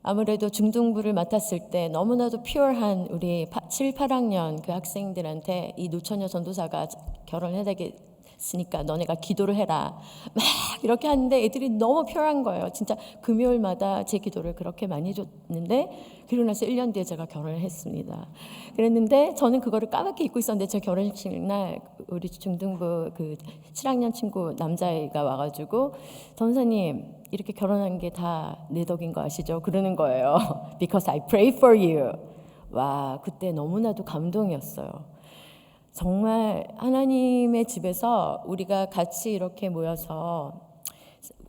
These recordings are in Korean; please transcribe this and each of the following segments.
아무래도 중등부를 맡았을 때 너무나도 퓨어한 우리 7, 8학년 그 학생들한테 이 노처녀 전도사가 결혼해야 되겠으니까 너네가 기도를 해라. 막 이렇게 하는데 애들이 너무 퓨어한 거예요. 진짜 금요일마다 제 기도를 그렇게 많이 해줬는데 그러고 나서 1년 뒤에 제가 결혼을 했습니다. 그랬는데 저는 그거를 까맣게 잊고 있었는데 제 결혼식 날 우리 중등부 그 7학년 친구 남자애가 와가지고 전사님 이렇게 결혼한 게 다 내 덕인 거 아시죠? 그러는 거예요. Because I pray for you. 와, 그때 너무나도 감동이었어요. 정말 하나님의 집에서 우리가 같이 이렇게 모여서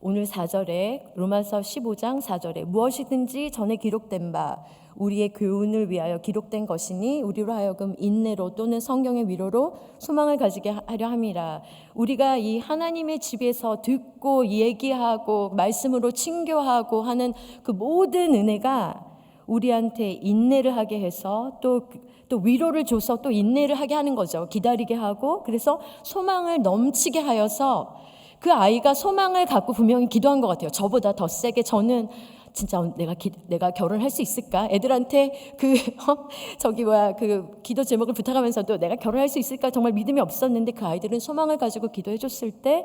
오늘 4절에 로마서 15장 4절에 무엇이든지 전에 기록된 바 우리의 교훈을 위하여 기록된 것이니 우리로 하여금 인내로 또는 성경의 위로로 소망을 가지게 하려 함이라. 우리가 이 하나님의 집에서 듣고 얘기하고 말씀으로 친교하고 하는 그 모든 은혜가 우리한테 인내를 하게 해서 또 위로를 줘서 또 인내를 하게 하는 거죠. 기다리게 하고 그래서 소망을 넘치게 하여서 그 아이가 소망을 갖고 분명히 기도한 것 같아요. 저보다 더 세게. 저는 진짜 내가 결혼할 수 있을까? 애들한테 그 기도 제목을 부탁하면서도 내가 결혼할 수 있을까? 정말 믿음이 없었는데 그 아이들은 소망을 가지고 기도해 줬을 때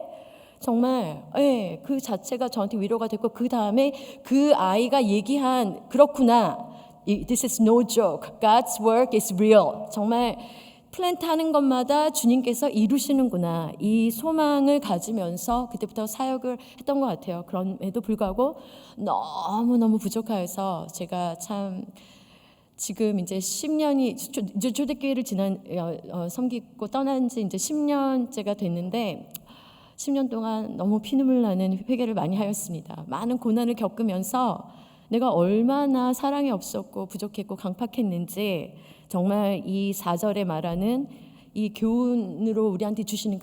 정말 그 자체가 저한테 위로가 됐고 그 다음에 그 아이가 얘기한 그렇구나. This is no joke. God's work is real. 정말 플랜트하는 것마다 주님께서 이루시는구나. 이 소망을 가지면서 그때부터 사역을 했던 것 같아요. 그럼에도 불구하고 너무너무 부족해서 제가 참 지금 이제 10년이 이제 초대교회를 섬기고 떠난 지 이제 10년째가 됐는데 10년 동안 너무 피눈물 나는 회개를 많이 하였습니다. 많은 고난을 겪으면서 내가 얼마나 사랑이 없었고 부족했고 강팍했는지 정말 이 4절에 말하는 이 교훈으로 우리한테 주시는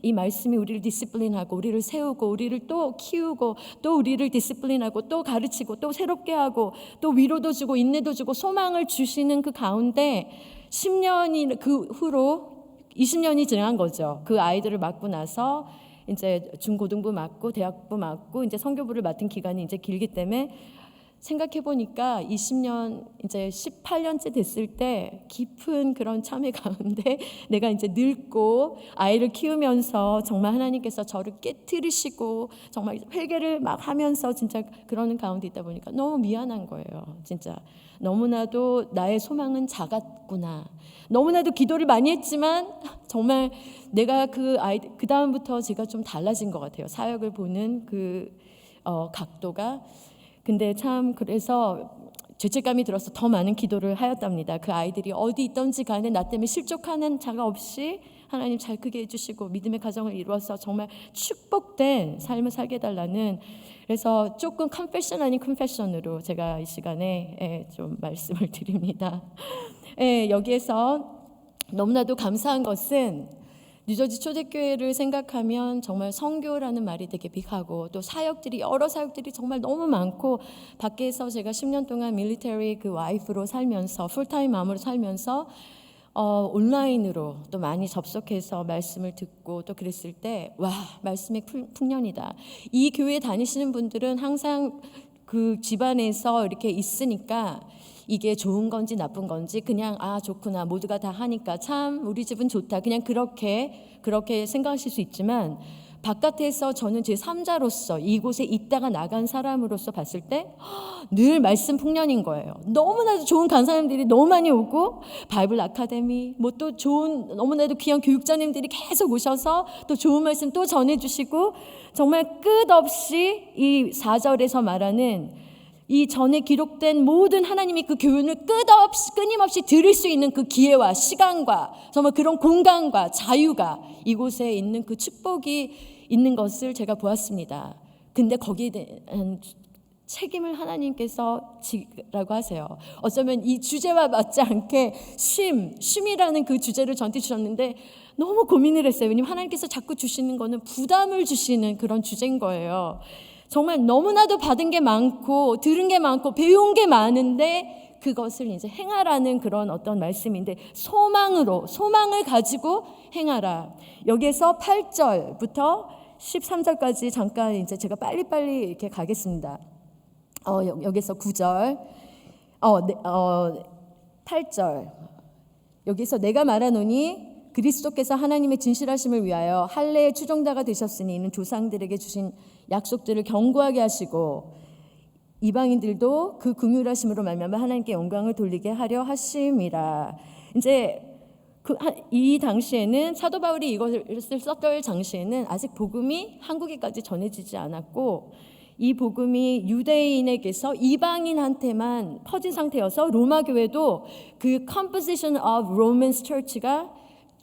이 말씀이 우리를 디시플린하고 우리를 세우고 우리를 또 키우고 또 우리를 디시플린하고 또 가르치고 또 새롭게 하고 또 위로도 주고 인내도 주고 소망을 주시는 그 가운데 10년이 그 후로 20년이 지난 거죠. 그 아이들을 맡고 나서 이제 중고등부 맡고 대학부 맡고 이제 선교부를 맡은 기간이 이제 길기 때문에 생각해 보니까 20년 이제 18년째 됐을 때 깊은 그런 참회 가운데 내가 이제 늙고 아이를 키우면서 정말 하나님께서 저를 깨트리시고 정말 회개를 막 하면서 진짜 그러는 가운데 있다 보니까 너무 미안한 거예요. 진짜 너무나도 나의 소망은 작았구나. 너무나도 기도를 많이 했지만 정말 내가 그 다음부터 제가 좀 달라진 것 같아요. 사역을 보는 각도가. 근데 참 그래서 죄책감이 들어서 더 많은 기도를 하였답니다. 그 아이들이 어디 있던지 간에 나 때문에 실족하는 자가 없이 하나님 잘 크게 해주시고 믿음의 가정을 이루어서 정말 축복된 삶을 살게 해달라는, 그래서 조금 컨페션 아닌 컨페션으로 제가 이 시간에 좀 말씀을 드립니다. 여기에서 너무나도 감사한 것은 뉴저지 초대교회를 생각하면 정말 선교라는 말이 되게 빅하고 또 여러 사역들이 정말 너무 많고 밖에서 제가 10년 동안 밀리터리 그 와이프로 살면서 풀타임 맘으로 살면서 온라인으로 또 많이 접속해서 말씀을 듣고 또 그랬을 때 와, 말씀의 풍년이다. 이 교회 다니시는 분들은 항상 그 집안에서 이렇게 있으니까 이게 좋은 건지 나쁜 건지 그냥 좋구나 모두가 다 하니까 참 우리 집은 좋다 그냥 그렇게 생각하실 수 있지만 바깥에서 저는 제 3자로서 이곳에 있다가 나간 사람으로서 봤을 때 늘 말씀 풍년인 거예요. 너무나도 좋은 강사님들이 너무 많이 오고 바이블 아카데미 또 좋은 너무나도 귀한 교육자님들이 계속 오셔서 또 좋은 말씀 또 전해주시고 정말 끝없이 이 4절에서 말하는 이 전에 기록된 모든 하나님이 그 교훈을 끊임없이 들을 수 있는 그 기회와 시간과 정말 그런 공간과 자유가 이곳에 있는 그 축복이 있는 것을 제가 보았습니다. 근데 거기에 대한 책임을 하나님께서 지라고 하세요. 어쩌면 이 주제와 맞지 않게 쉼이라는 그 주제를 저한테 주셨는데 너무 고민을 했어요. 왜냐하면 하나님께서 자꾸 주시는 거는 부담을 주시는 그런 주제인 거예요. 정말 너무나도 받은 게 많고 들은 게 많고 배운 게 많은데 그것을 이제 행하라는 그런 어떤 말씀인데 소망을 가지고 행하라. 여기에서 8절부터 13절까지 잠깐 이제 제가 빨리빨리 이렇게 가겠습니다. 여기서 9절, 8절 여기서 내가 말하노니 그리스도께서 하나님의 진실하심을 위하여 할례의 추종자가 되셨으니 이는 조상들에게 주신 약속들을 견고하게 하시고 이방인들도 그 긍휼하심으로 말미암아 하나님께 영광을 돌리게 하려 하심이라. 이제 이 당시에는 사도 바울이 이것을 썼던 당시에는 아직 복음이 한국에까지 전해지지 않았고 이 복음이 유대인에게서 이방인한테만 퍼진 상태여서 로마 교회도 그 composition of Romans church가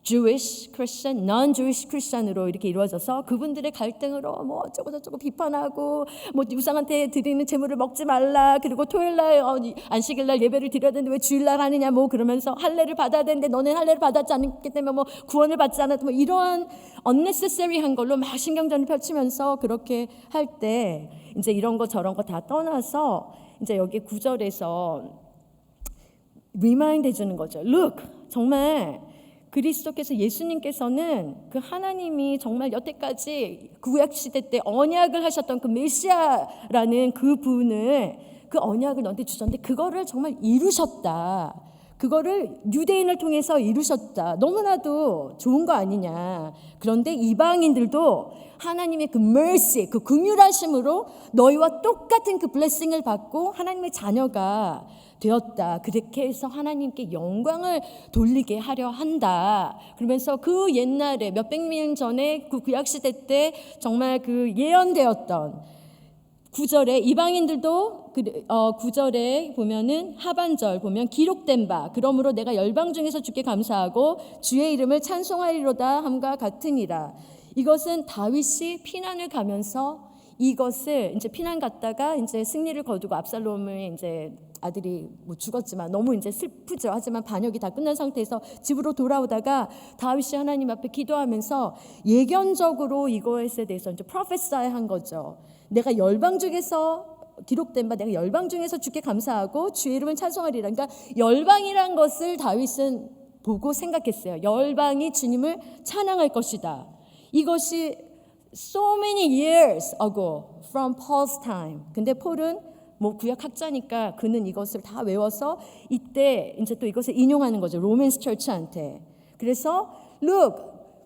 Jewish Christian, non-Jewish Christian으로 이렇게 이루어져서 그분들의 갈등으로 뭐 어쩌고 저쩌고 비판하고 뭐 우상한테 드리는 제물을 먹지 말라, 그리고 토요일날 안식일날 예배를 드려야 되는데 왜 주일날 하느냐 뭐 그러면서 할례를 받아야 되는데 너는 할례를 받았지 않기 때문에 뭐 구원을 받지 않았다 뭐 이런 unnecessary한 걸로 막 신경전을 펼치면서 그렇게 할 때 이제 이런 거 저런 거 다 떠나서 이제 여기 9절에서 리마인드 해주는 거죠. Look, 정말 그리스도께서 예수님께서는 그 하나님이 정말 여태까지 구약 시대 때 언약을 하셨던 그 메시아라는 그 분을 그 언약을 너한테 주셨는데 그거를 정말 이루셨다. 그거를 유대인을 통해서 이루셨다. 너무나도 좋은 거 아니냐. 그런데 이방인들도 하나님의 그 mercy, 그 긍휼하심으로 너희와 똑같은 그 blessing을 받고 하나님의 자녀가 되었다. 그렇게 해서 하나님께 영광을 돌리게 하려 한다. 그러면서 그 옛날에 몇백 년 전에 그 구약시대 때 정말 그 예언되었던 9절에 이방인들도 9절에 보면은 하반절 보면 기록된 바 그러므로 내가 열방 중에서 주께 감사하고 주의 이름을 찬송하리로다 함과 같으니라. 이것은 다윗이 피난을 가면서 이것을 이제 피난 갔다가 이제 승리를 거두고 압살롬을 이제 아들이 뭐 죽었지만 너무 이제 슬프죠. 하지만 반역이 다 끝난 상태에서 집으로 돌아오다가 다윗이 하나님 앞에 기도하면서 예견적으로 이것에 대해서 이제 프로페사한 거죠. 내가 열방 중에서 기록된 바 내가 열방 중에서 주께 감사하고 주의 이름을 찬송하리라. 그러니까 열방이란 것을 다윗은 보고 생각했어요. 열방이 주님을 찬양할 것이다. 이것이 so many years ago from Paul's time. 근데 폴은 뭐 구약 학자니까 그는 이것을 다 외워서 이때 이제 또 이것을 인용하는 거죠. 로맨스 처치한테. 그래서 look,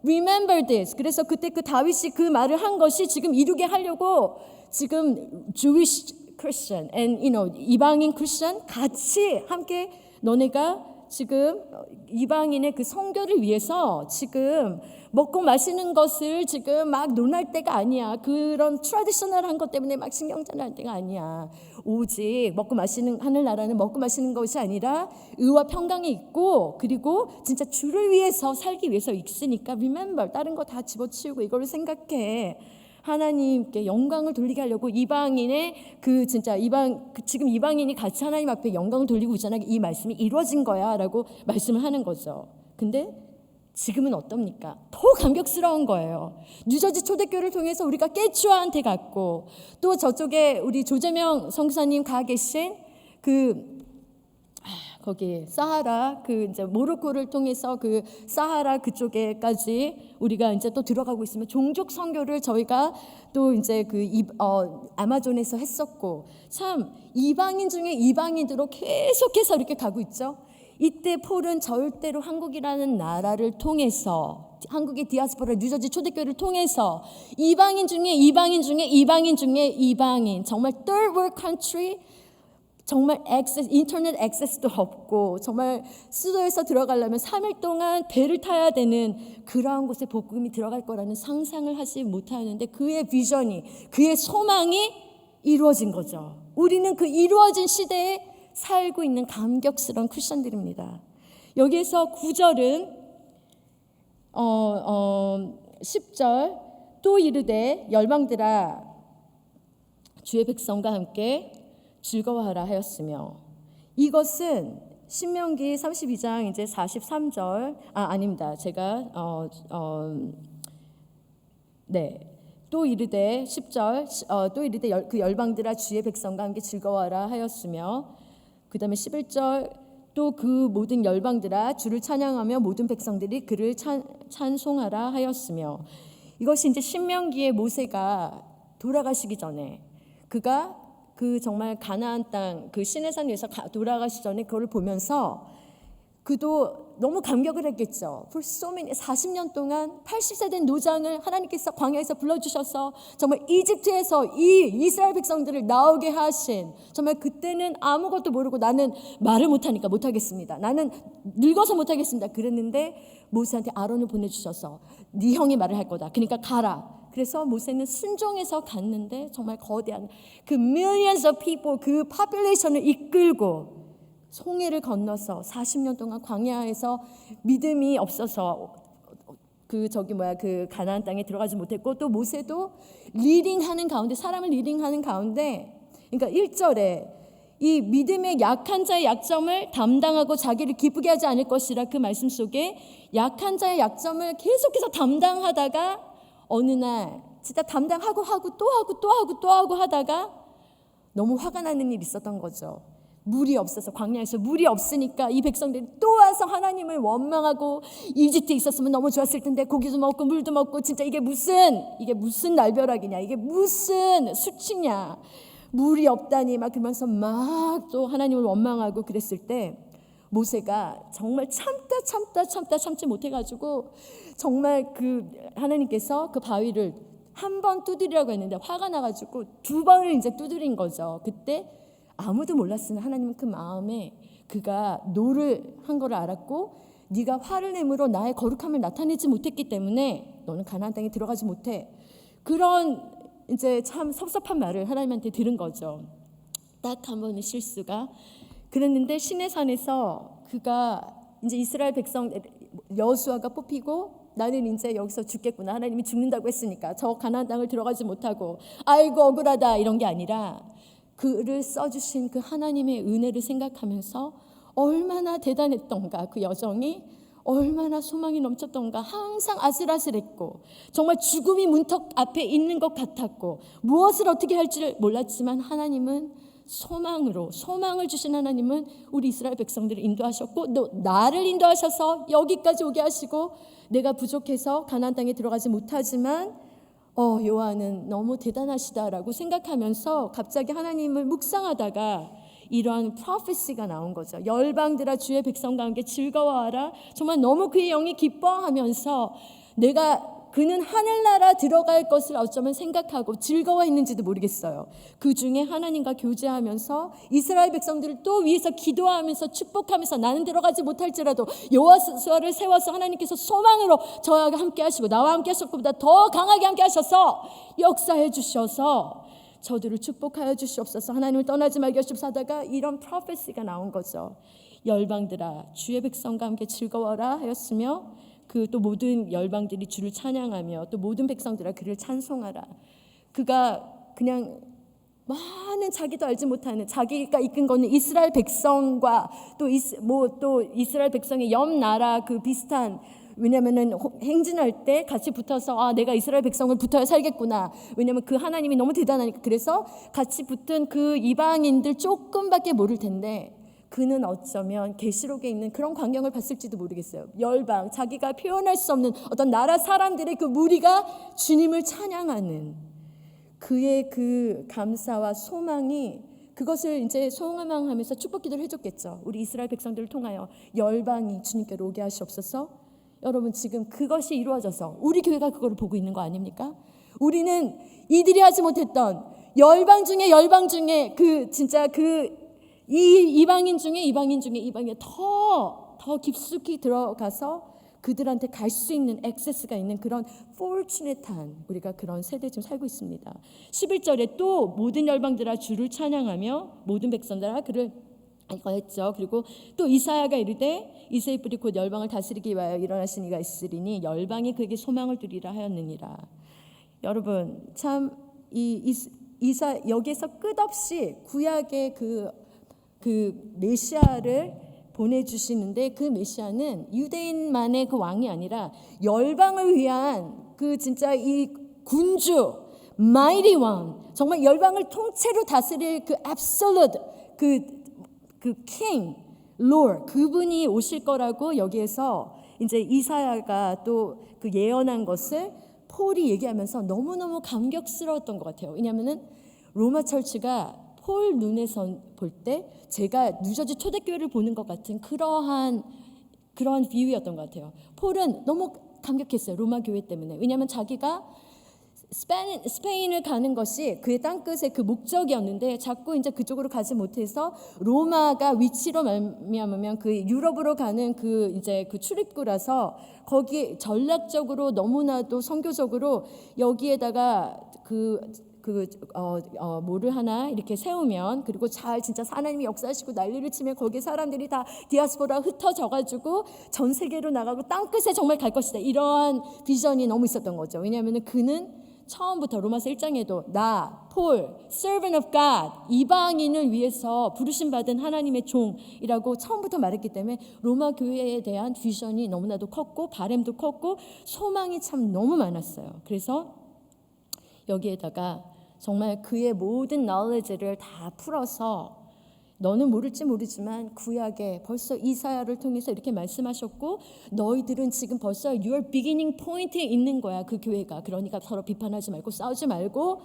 remember this. 그래서 그때 그 다윗이 그 말을 한 것이 지금 이루게 하려고 지금 Jewish Christian and 이방인 Christian 같이 함께 너네가 지금 이방인의 그 선교를 위해서 지금 먹고 마시는 것을 지금 막 논할 때가 아니야. 그런 트래디셔널한 것 때문에 막 신경전할 때가 아니야. 오직 먹고 마시는 하늘나라는 먹고 마시는 것이 아니라 의와 평강이 있고 그리고 진짜 주를 위해서 살기 위해서 있으니까 remember 다른 거 다 집어치우고 이걸 생각해. 하나님께 영광을 돌리게 하려고 이방인의 그 진짜 지금 이방인이 같이 하나님 앞에 영광을 돌리고 있잖아요. 이 말씀이 이루어진 거야라고 말씀을 하는 거죠. 근데 지금은 어떻습니까? 더 감격스러운 거예요. 뉴저지 초대교회를 통해서 우리가 깨추아한테 갔고 또 저쪽에 우리 조재명 성사님 가 계신 거기 사하라 그 이제 모로코를 통해서 그 사하라 그쪽에까지 우리가 이제 또 들어가고 있으면 종족 선교를 저희가 또 이제 아마존에서 했었고 참 이방인 중에 이방인으로 계속해서 이렇게 가고 있죠. 이때 폴은 절대로 한국이라는 나라를 통해서 한국의 디아스포라 뉴저지 초대교회를 통해서 이방인 중에 이방인 중에 이방인 중에 이방인 정말 third world country 정말 인터넷 액세스도 없고 정말 수도에서 들어가려면 3일 동안 배를 타야 되는 그러한 곳에 복음이 들어갈 거라는 상상을 하지 못하는데 그의 비전이 그의 소망이 이루어진 거죠. 우리는 그 이루어진 시대에 살고 있는 감격스러운 크리스천들입니다. 여기에서 9절은 10절 또 이르되 열방들아 주의 백성과 함께 즐거워하라 하였으며 이것은 신명기 32장 이제 43절 아닙니다. 제가 또 이르되 10절 또 이르되 그 열방들아 주의 백성과 함께 즐거워하라 하였으며 그다음에 11절 또 그 모든 열방들아 주를 찬양하며 모든 백성들이 그를 찬송하라 하였으며 이것이 이제 신명기의 모세가 돌아가시기 전에 그가 그 정말 가나안 땅 그 시내산 위에서 돌아가시 전에 그걸 보면서 그도 너무 감격을 했겠죠. For so many 40년 동안 80세 된 노장을 하나님께서 광야에서 불러주셔서 정말 이집트에서 이 이스라엘 백성들을 나오게 하신, 정말 그때는 아무것도 모르고 나는 말을 못하니까 못하겠습니다. 나는 늙어서 못하겠습니다. 그랬는데 모세한테 아론을 보내주셔서 네 형이 말을 할 거다. 그러니까 가라. 그래서 모세는 순종해서 갔는데 정말 거대한 그 millions of people 그 population을 이끌고 송해를 건너서 40년 동안 광야에서 믿음이 없어서 그 가나안 땅에 들어가지 못했고, 또 모세도 리딩하는 가운데, 사람을 리딩하는 가운데, 그러니까 1절에 이 믿음의 약한 자의 약점을 담당하고 자기를 기쁘게 하지 않을 것이라, 그 말씀 속에 약한 자의 약점을 계속해서 담당하다가 어느 날 진짜 담당하고 또 하고 하다가 너무 화가 나는 일이 있었던 거죠. 물이 없어서, 광야에서 물이 없으니까 이 백성들이 또 와서 하나님을 원망하고, 이집트에 있었으면 너무 좋았을 텐데 고기도 먹고 물도 먹고, 진짜 이게 무슨 날벼락이냐, 이게 무슨 수치냐, 물이 없다니 막 그러면서 막 또 하나님을 원망하고 그랬을 때 모세가 정말 참지 못해가지고 정말 그 하나님께서 그 바위를 한 번 두드리라고 했는데 화가 나가지고 두 번을 이제 두드린 거죠. 그때 아무도 몰랐으나 하나님은 그 마음에 그가 노를 한 거를 알았고, 네가 화를 내므로 나의 거룩함을 나타내지 못했기 때문에 너는 가나안 땅에 들어가지 못해. 그런 이제 참 섭섭한 말을 하나님한테 들은 거죠. 딱 한 번의 실수가. 그랬는데 시내산에서 그가 이제 이스라엘 백성 여호수아가 뽑히고, 나는 이제 여기서 죽겠구나, 하나님이 죽는다고 했으니까 저 가나안 땅을 들어가지 못하고 아이고 억울하다 이런 게 아니라, 그를 써주신 그 하나님의 은혜를 생각하면서 얼마나 대단했던가, 그 여정이 얼마나 소망이 넘쳤던가, 항상 아슬아슬했고 정말 죽음이 문턱 앞에 있는 것 같았고 무엇을 어떻게 할지를 몰랐지만, 하나님은 소망을 주신 하나님은 우리 이스라엘 백성들을 인도하셨고, 또 나를 인도하셔서 여기까지 오게 하시고, 내가 부족해서 가나안 땅에 들어가지 못하지만 여호와는 너무 대단하시다라고 생각하면서 갑자기 하나님을 묵상하다가 이러한 프로페시가 나온 거죠. 열방들아 주의 백성과 함께 즐거워하라. 정말 너무 그의 영이 기뻐하면서 그는 하늘나라 들어갈 것을 어쩌면 생각하고 즐거워했는지도 모르겠어요. 그 중에 하나님과 교제하면서 이스라엘 백성들을 또 위해서 기도하면서 축복하면서, 나는 들어가지 못할지라도 여호와를 세워서 하나님께서 소망으로 저와 함께 하시고 나와 함께 하셨고 더 강하게 함께 하셔서 역사해 주셔서 저들을 축복하여 주시옵소서, 하나님을 떠나지 말게 하시옵소서 하다가 이런 프로페시가 나온 거죠. 열방들아 주의 백성과 함께 즐거워라 하였으며, 그 또 모든 열방들이 주를 찬양하며 또 모든 백성들아 그를 찬송하라. 그가 그냥 많은 자기도 알지 못하는, 자기가 이끈 거는 이스라엘 백성과 또 이스라엘 백성의 옆 나라 그 비슷한, 왜냐면은 행진할 때 같이 붙어서 내가 이스라엘 백성을 붙어야 살겠구나. 왜냐면 그 하나님이 너무 대단하니까. 그래서 같이 붙은 그 이방인들 조금밖에 모를 텐데, 그는 어쩌면 계시록에 있는 그런 광경을 봤을지도 모르겠어요. 열방, 자기가 표현할 수 없는 어떤 나라 사람들의 그 무리가 주님을 찬양하는 그의 그 감사와 소망이, 그것을 이제 소망하면서 축복 기도를 해줬겠죠. 우리 이스라엘 백성들을 통하여 열방이 주님께로 오게 하시옵소서. 여러분, 지금 그것이 이루어져서 우리 교회가 그걸 보고 있는 거 아닙니까? 우리는 이들이 하지 못했던 열방 중에 그 진짜 이 이방인 중에 더 깊숙이 들어가서 그들한테 갈 수 있는 액세스가 있는 그런 fortunate한 우리가 그런 세대에 지금 살고 있습니다. 11절에 또 모든 열방들아 주를 찬양하며 모든 백성들아 그를 이거 했죠. 그리고 또 이사야가 이르되 이새의 뿔이 곧 열방을 다스리기 위하여 일어나신 이가 있으리니 열방이 그에게 소망을 두리라 하였느니라. 여러분, 참 여기에서 끝없이 구약의 그 메시아를 보내주시는데, 그 메시아는 유대인만의 그 왕이 아니라 열방을 위한 그 진짜 이 군주, 마이리 왕, 정말 열방을 통째로 다스릴 그 absolute 그 king, lord, 그분이 오실 거라고 여기에서 이제 이사야가 또 그 예언한 것을 폴이 얘기하면서 너무너무 감격스러웠던 것 같아요. 왜냐하면은 로마 철치가 폴 눈에서 볼 때 제가 뉴저지 초대교회를 보는 것 같은 그러한 뷰였던 것 같아요. 폴은 너무 감격했어요. 로마 교회 때문에. 왜냐하면 자기가 스페인을 가는 것이 그의 땅끝의 그 목적이었는데 자꾸 이제 그쪽으로 가지 못해서 로마가 위치로 말미암으면 그 유럽으로 가는 그 이제 그 출입구라서 거기 전략적으로 너무나도 선교적으로 여기에다가 뭐를 하나 이렇게 세우면 그리고 잘 진짜 하나님이 역사하시고 난리를 치면 거기 사람들이 다 디아스포라 흩어져 가지고 전 세계로 나가고 땅끝에 정말 갈 것이다. 이러한 비전이 너무 있었던 거죠. 왜냐하면 그는 처음부터 로마서 1장에도 나 폴 servant of God 이방인을 위해서 부르심 받은 하나님의 종이라고 처음부터 말했기 때문에 로마 교회에 대한 비전이 너무나도 컸고 바램도 컸고 소망이 참 너무 많았어요. 그래서 여기에다가 정말 그의 모든 knowledge를 다 풀어서 너는 모를지 모르지만 구약에 벌써 이사야를 통해서 이렇게 말씀하셨고 너희들은 지금 벌써 your beginning point에 있는 거야. 그 교회가. 그러니까 서로 비판하지 말고 싸우지 말고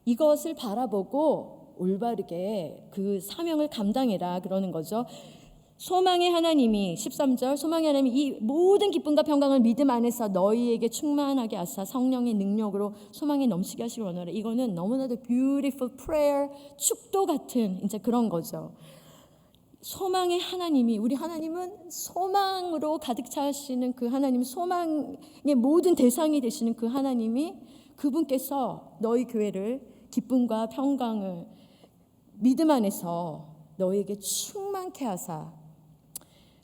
이것을 바라보고 올바르게 그 사명을 감당해라 그러는 거죠. 소망의 하나님이 13절 소망의 하나님이 이 모든 기쁨과 평강을 믿음 안에서 너희에게 충만하게 하사 성령의 능력으로 소망이 넘치게 하시길 원하라. 이거는 너무나도 beautiful prayer 축도 같은 이제 그런 거죠. 소망의 하나님이 우리 하나님은 소망으로 가득 차시는 그 하나님 소망의 모든 대상이 되시는 그 하나님이 그분께서 너희 교회를 기쁨과 평강을 믿음 안에서 너희에게 충만케 하사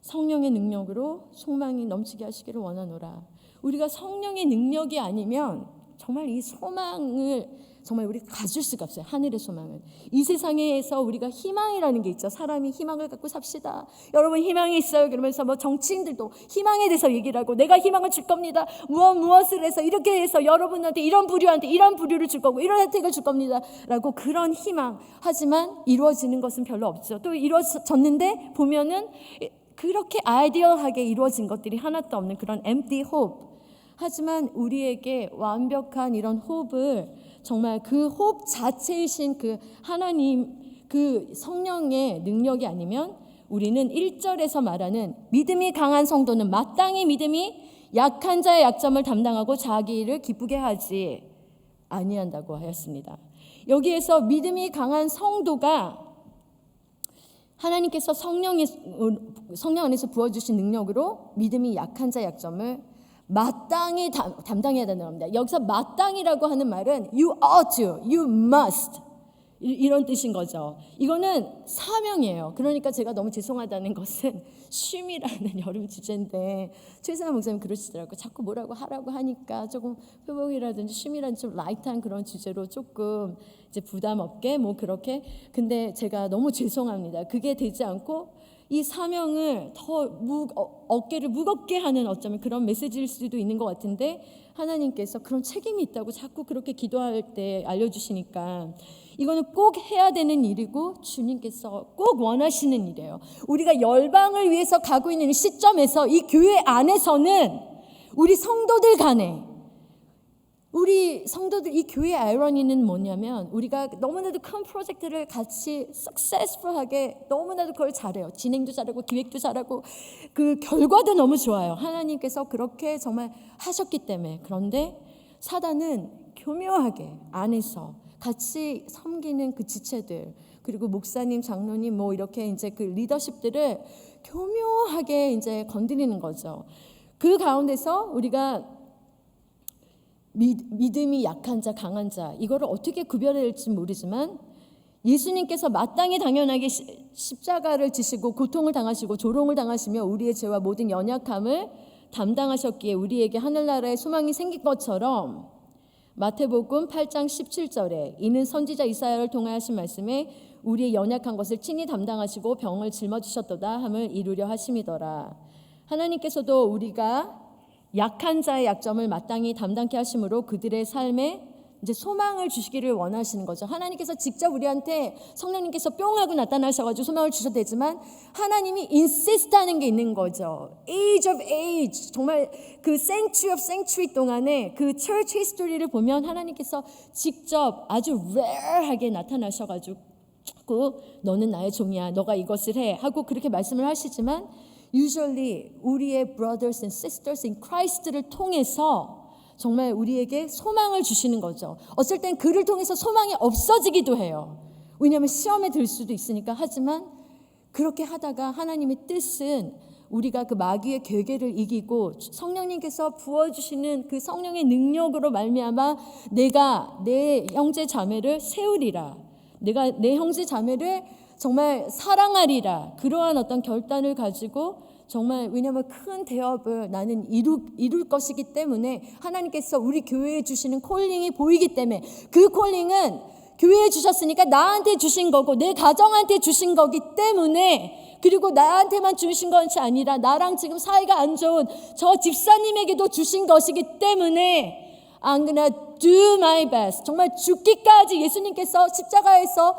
성령의 능력으로 소망이 넘치게 하시기를 원하노라. 우리가 성령의 능력이 아니면 정말 이 소망을 정말 우리가 가질 수가 없어요. 하늘의 소망은. 이 세상에서 우리가 희망이라는 게 있죠. 사람이 희망을 갖고 삽시다. 여러분 희망이 있어요. 그러면서 뭐 정치인들도 희망에 대해서 얘기를 하고 내가 희망을 줄 겁니다. 무엇을 해서 이렇게 해서 여러분한테 이런 부류한테 이런 부류를 줄 거고 이런 혜택을 줄 겁니다. 라고 그런 희망. 하지만 이루어지는 것은 별로 없죠. 또 이루어졌는데 보면은 그렇게 아이디얼하게 이루어진 것들이 하나도 없는 그런 empty hope. 하지만 우리에게 완벽한 이런 호흡을 정말 그 호흡 자체이신 그 하나님 그 성령의 능력이 아니면 우리는 1절에서 말하는 믿음이 강한 성도는 마땅히 믿음이 약한 자의 약점을 담당하고 자기를 기쁘게 하지 아니한다고 하였습니다. 여기에서 믿음이 강한 성도가 하나님께서 성령 안에서 부어주신 능력으로 믿음이 약한 자의 약점을 마땅히 담당해야 된다는 겁니다. 여기서 마땅히라고 하는 말은 you ought to, you must 이런 뜻인 거죠. 이거는 사명이에요. 그러니까 제가 너무 죄송하다는 것은 쉼이라는 여름 주제인데 최승환 목사님 그러시더라고요. 자꾸 뭐라고 하라고 하니까 조금 회복이라든지 쉼이라는 좀 라이트한 그런 주제로 조금 이제 부담 없게 뭐 그렇게 근데 제가 너무 죄송합니다. 그게 되지 않고 이 사명을 더 어깨를 무겁게 하는 어쩌면 그런 메시지일 수도 있는 것 같은데 하나님께서 그런 책임이 있다고 자꾸 그렇게 기도할 때 알려주시니까 이거는 꼭 해야 되는 일이고 주님께서 꼭 원하시는 일이에요. 우리가 열방을 위해서 가고 있는 시점에서 이 교회 안에서는 우리 성도들 간에 우리 성도들 이 교회 아이러니는 뭐냐면 우리가 너무나도 큰 프로젝트를 같이 successful하게 너무나도 그걸 잘해요. 진행도 잘하고 기획도 잘하고 그 결과도 너무 좋아요. 하나님께서 그렇게 정말 하셨기 때문에. 그런데 사단은 교묘하게 안에서 같이 섬기는 그 지체들 그리고 목사님, 장로님 뭐 이렇게 이제 그 리더십들을 교묘하게 이제 건드리는 거죠. 그 가운데서 우리가 믿음이 약한 자, 강한 자 이거를 어떻게 구별해야 될지 모르지만 예수님께서 마땅히 당연하게 십자가를 지시고 고통을 당하시고 조롱을 당하시며 우리의 죄와 모든 연약함을 담당하셨기에 우리에게 하늘나라의 소망이 생긴 것처럼 마태복음 8장 17절에 이는 선지자 이사야를 통하여 하신 말씀에 우리의 연약한 것을 친히 담당하시고 병을 짊어지셨도다 함을 이루려 하심이더라. 하나님께서도 우리가 약한 자의 약점을 마땅히 담당케 하심으로 그들의 삶에 이제 소망을 주시기를 원하시는 거죠. 하나님께서 직접 우리한테 성령님께서 뿅 하고 나타나셔가지고 소망을 주셔도 되지만 하나님이 인시스트하는 게 있는 거죠. Age of age 정말 그 century of century 동안에 그 church history를 보면 하나님께서 직접 아주 rare하게 나타나셔가지고 너는 나의 종이야. 너가 이것을 해. 하고 그렇게 말씀을 하시지만 usually 우리의 brothers and sisters in Christ를 통해서 정말 우리에게 소망을 주시는 거죠. 어쩔 땐 그를 통해서 소망이 없어지기도 해요. 왜냐하면 시험에 들 수도 있으니까. 하지만 그렇게 하다가 하나님의 뜻은 우리가 그 마귀의 괴계를 이기고 성령님께서 부어주시는 그 성령의 능력으로 말미암아 내가 내 형제 자매를 세우리라. 내가 내 형제 자매를 정말 사랑하리라. 그러한 어떤 결단을 가지고 정말 왜냐하면 큰 대업을 나는 이룰 것이기 때문에 하나님께서 우리 교회에 주시는 콜링이 보이기 때문에 그 콜링은 교회에 주셨으니까 나한테 주신 거고 내 가정한테 주신 거기 때문에 그리고 나한테만 주신 것이 아니라 나랑 지금 사이가 안 좋은 저 집사님에게도 주신 것이기 때문에 I'm gonna do my best. 정말 죽기까지 예수님께서 십자가에서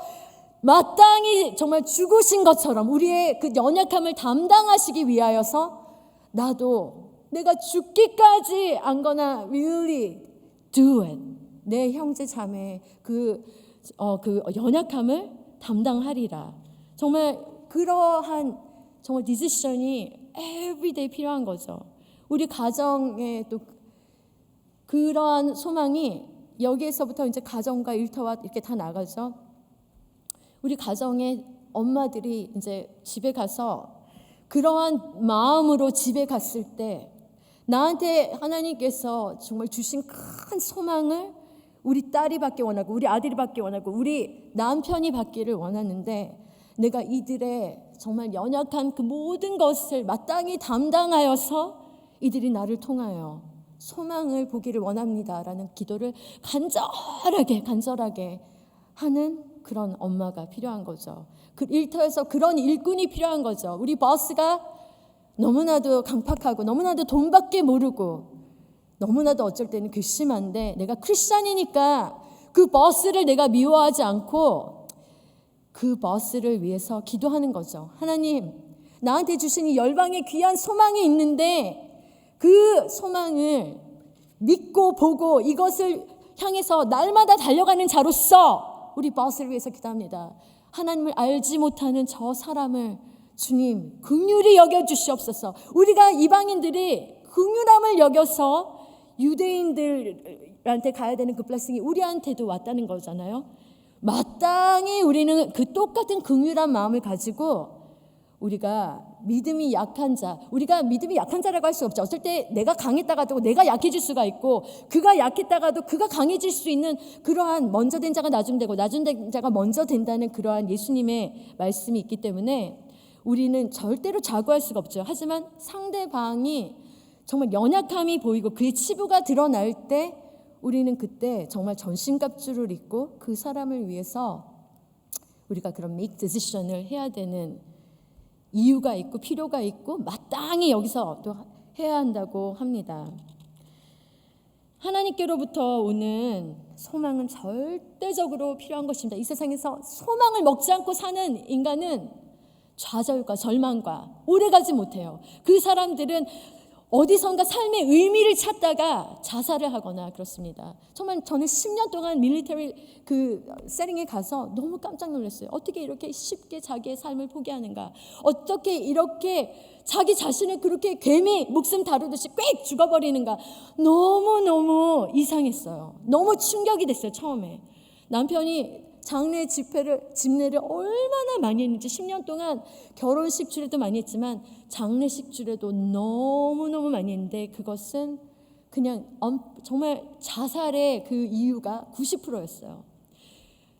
마땅히 정말 죽으신 것처럼 우리의 그 연약함을 담당하시기 위하여서 나도 내가 죽기까지 I'm gonna really do it. 내 형제 자매 그 연약함을 담당하리라. 정말 그러한 정말 디시션이 everyday 필요한 거죠. 우리 가정에 또 그러한 소망이 여기에서부터 이제 가정과 일터와 이렇게 다 나가죠. 우리 가정의 엄마들이 이제 집에 가서 그러한 마음으로 집에 갔을 때 나한테 하나님께서 정말 주신 큰 소망을 우리 딸이 받기 원하고 우리 아들이 받기 원하고 우리 남편이 받기를 원하는데 내가 이들의 정말 연약한 그 모든 것을 마땅히 담당하여서 이들이 나를 통하여 소망을 보기를 원합니다라는 기도를 간절하게 하는 그런 엄마가 필요한 거죠. 그 일터에서 그런 일꾼이 필요한 거죠. 우리 보스가 너무나도 강팍하고 너무나도 돈밖에 모르고 너무나도 어쩔 때는 괘씸한데 내가 크리스찬이니까 그 보스를 내가 미워하지 않고 그 보스를 위해서 기도하는 거죠. 하나님, 나한테 주신 이 열방의 귀한 소망이 있는데 그 소망을 믿고 보고 이것을 향해서 날마다 달려가는 자로서 우리 보스를 위해서 기도합니다. 하나님을 알지 못하는 저 사람을 주님 긍휼히 여겨주시옵소서. 우리가 이방인들이 긍휼함을 여겨서 유대인들한테 가야 되는 그 블레싱이 우리한테도 왔다는 거잖아요. 마땅히 우리는 그 똑같은 긍휼한 마음을 가지고 우리가 믿음이 약한 자라고 할 수 없죠. 어쩔 때 내가 강했다가도 내가 약해질 수가 있고 그가 약했다가도 그가 강해질 수 있는 그러한 먼저 된 자가 나중 되고 나중 된 자가 먼저 된다는 그러한 예수님의 말씀이 있기 때문에 우리는 절대로 자고할 수가 없죠. 하지만 상대방이 정말 연약함이 보이고 그의 치부가 드러날 때 우리는 그때 정말 전신갑주를 입고 그 사람을 위해서 우리가 그런 make decision을 해야 되는 이유가 있고 필요가 있고 마땅히 여기서 또 해야 한다고 합니다. 하나님께로부터 오는 소망은 절대적으로 필요한 것입니다. 이 세상에서 소망을 먹지 않고 사는 인간은 좌절과 절망과 오래가지 못해요. 그 사람들은 어디선가 삶의 의미를 찾다가 자살을 하거나 그렇습니다. 정말 저는 10년 동안 밀리터리 그 세팅에 가서 너무 깜짝 놀랐어요. 어떻게 이렇게 쉽게 자기의 삶을 포기하는가? 어떻게 이렇게 자기 자신을 그렇게 괜히 목숨 다루듯이 꽥 죽어버리는가? 너무너무 이상했어요. 너무 충격이 됐어요. 처음에. 남편이 장례 집례를 얼마나 많이 했는지 10년 동안 결혼식 주례도 많이 했지만 장례식 주례도 너무너무 많이 했는데 그것은 그냥 정말 자살의 그 이유가 90%였어요.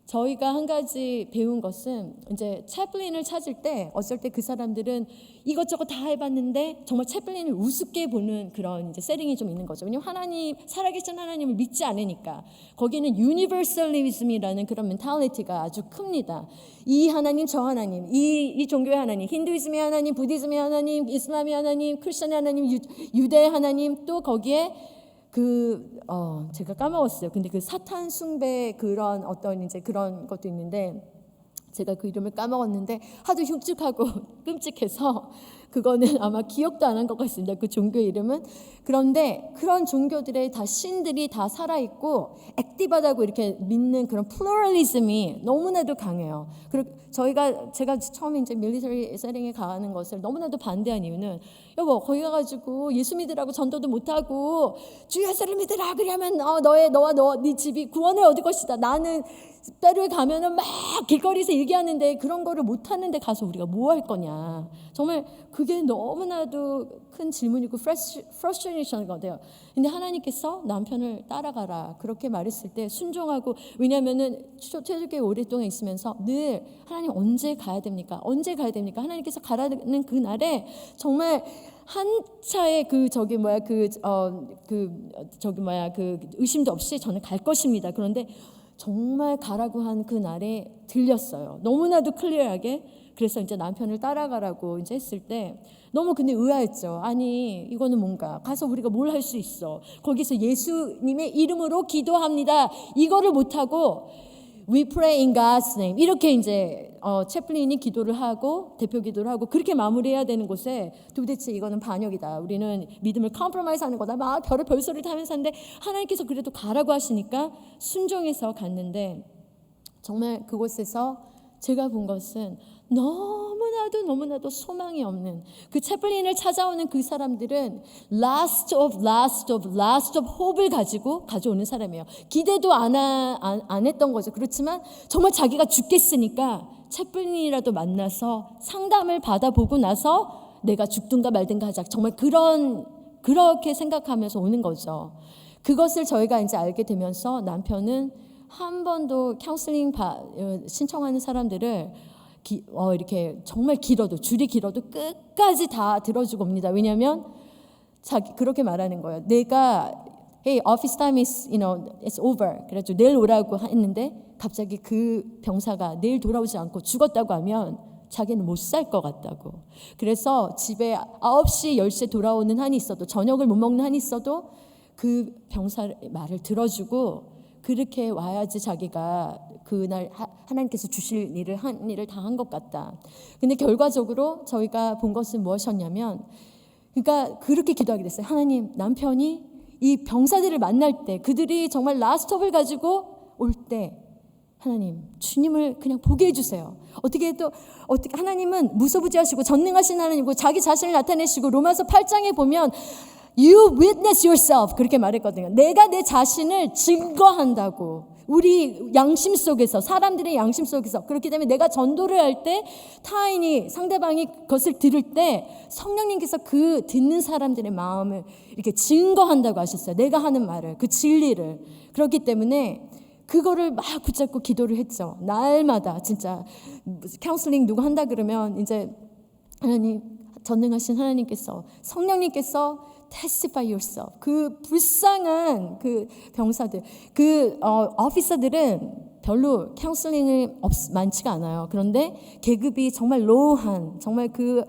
저희가 한 가지 배운 것은 이제 채플린을 찾을 때 어쩔 때 그 사람들은 이것저것 다 해봤는데 정말 채플린을 우습게 보는 그런 이제 세팅이 좀 있는 거죠. 왜냐하면 하나님, 살아계신 하나님을 믿지 않으니까. 거기는 유니버설리즘이라는 그런 멘탈리티가 아주 큽니다. 이 하나님, 저 하나님, 이 종교의 하나님, 힌두이즘의 하나님, 부디즘의 하나님, 이슬람의 하나님, 크리스천의 하나님, 유대의 하나님, 또 거기에 제가 까먹었어요. 근데 그 사탄 숭배 그런 어떤 이제 그런 것도 있는데 제가 그 이름을 까먹었는데 하도 흉측하고 끔찍해서 그거는 아마 기억도 안 한 것 같습니다. 그 종교 이름은. 그런데 그런 종교들의 다 신들이 다 살아있고 액티브하다고 이렇게 믿는 그런 플루럴리즘이 너무나도 강해요. 그리고 제가 처음에 이제 밀리터리 세팅에 가는 것을 너무나도 반대한 이유는 여보 거기 가가지고 예수 믿으라고 전도도 못하고 주 예수를 믿으라 그러면 너와 네 집이 구원을 얻을 것이다. 나는 페루에 가면은 막 길거리에서 얘기하는데 그런 거를 못하는데 가서 우리가 뭐 할 거냐. 정말 그게 너무나도 큰 질문이고 프러스트레이션인 것 같아요. 근데 하나님께서 남편을 따라가라 그렇게 말했을 때 순종하고, 왜냐하면은 초대교회 오랫동안 있으면서 늘 하나님 언제 가야 됩니까? 언제 가야 됩니까? 하나님께서 가라는 그날에 정말 한 차의 그 의심도 없이 저는 갈 것입니다. 그런데 정말 가라고 한 그 날에 들렸어요. 너무나도 클리어하게. 그래서 이제 남편을 따라가라고 이제 했을 때 너무 근데 의아했죠. 아니 이거는 뭔가 가서 우리가 뭘 할 수 있어? 거기서 예수님의 이름으로 기도합니다. 이거를 못하고 We pray in God's name 이렇게 이제 채플린이 기도를 하고 대표 기도를 하고 그렇게 마무리해야 되는 곳에 도대체 이거는 반역이다. 우리는 믿음을 컴프로마이즈 하는 거다. 막 별소리를 하면서 하는데 하나님께서 그래도 가라고 하시니까 순종해서 갔는데 정말 그곳에서 제가 본 것은 너무나도 소망이 없는 그 채플린을 찾아오는 그 사람들은 last of hope을 가지고 가져오는 사람이에요. 기대도 안 했던 거죠. 그렇지만 정말 자기가 죽겠으니까 채플린이라도 만나서 상담을 받아보고 나서 내가 죽든가 말든가 하자. 정말 그렇게 생각하면서 오는 거죠. 그것을 저희가 이제 알게 되면서 남편은 한 번도 카운슬링 신청하는 사람들을 이렇게 정말 줄이 길어도 끝까지 다 들어주고 옵니다. 왜냐하면 그렇게 말하는 거예요. 내가 Hey, office time it's over. 그래가지고 내일 오라고 했는데 갑자기 그 병사가 내일 돌아오지 않고 죽었다고 하면 자기는 못 살 것 같다고. 그래서 집에 9시, 10시에 돌아오는 한이 있어도 저녁을 못 먹는 한이 있어도 그 병사 말을 들어주고 그렇게 와야지 자기가 그날 하나님께서 주실 한 일을 다 한 것 같다. 근데 결과적으로 저희가 본 것은 무엇이었냐면, 그러니까 그렇게 기도하게 됐어요. 하나님, 남편이 이 병사들을 만날 때 그들이 정말 라스트업을 가지고 올 때 하나님, 주님을 그냥 보게 해주세요. 어떻게 하나님은 무소부지하시고 전능하신 하나님이고 자기 자신을 나타내시고 로마서 8장에 보면 You witness yourself 그렇게 말했거든요. 내가 내 자신을 증거한다고. 우리 양심 속에서, 사람들의 양심 속에서. 그렇기 때문에 내가 전도를 할 때 상대방이 그것을 들을 때 성령님께서 그 듣는 사람들의 마음을 이렇게 증거한다고 하셨어요. 내가 하는 말을, 그 진리를. 그렇기 때문에 그거를 막 붙잡고 기도를 했죠. 날마다 진짜 카운슬링 누구 한다 그러면 이제 하나님, 전능하신 하나님께서, 성령님께서 testify yourself. 그 불쌍한 그 병사들, 오피서들은 별로 카운슬링이 많지가 않아요. 그런데 계급이 정말 로우한, 정말 그